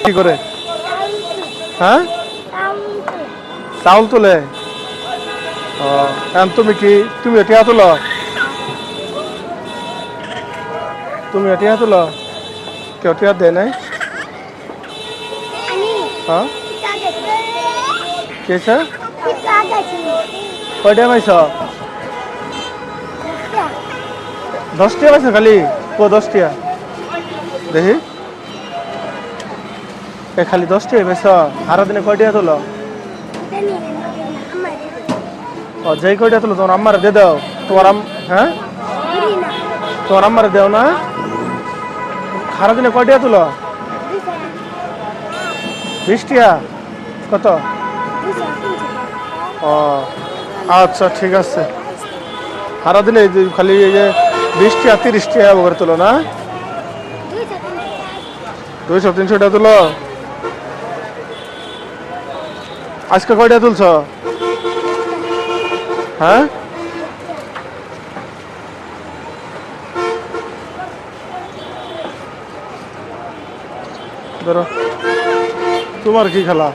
কি করে? হ্যাঁ, চাউল তোলে। ও, এখন তুমি টিয়া তোলো? তুমি টিয়া তোলো? কেউ টিয়া দেয় নাই? হ্যাঁ, কেছে কয়টা পাইছ? 10 টিয়া পাইছ খালি? 10 টিয়া দেখি। খালি 10 টিয়া পাইছ? সারা দিনে কয়টা তোলো? ও, যেই কয়টা তোলো তোমার আম্মারে দিয়ে দাও। হ্যাঁ, তোমার আম্মারে দেও না? সারা দিনে কয়টা তোলো? 20 টিয়া? কত? ও আচ্ছা, ঠিক আছে। সারাদিনে খালি এই যে 20 টিয়া 30 টিয়া করে তোলো না? 200-300 টাকা তুলো। আজকে কয়টা তুলছ? হ্যাঁ, ধরো। তোমার কি খেলা?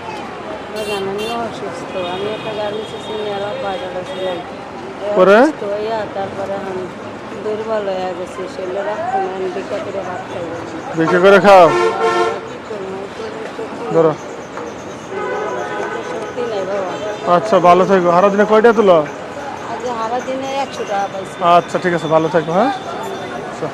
অসুস্থ, আমি একটা গাড়ি মেলা বাজারে ছিলাম, পরে তারপরে আমি দুর্বল হয়ে গেছি, শরীরে রাখতে ভিক্ষা করে ভাত খাইব। ভিক্ষা করে খাও? কি করবো, ধরো। শক্তি নাই বাবা। আচ্ছা, ভালো থাকো। সারাদিনে কয়টা তুলো? আজ সারা দিনে 100 টাকা পাইছি। আচ্ছা, ঠিক আছে, ভালো থাকো। হ্যাঁ, আচ্ছা।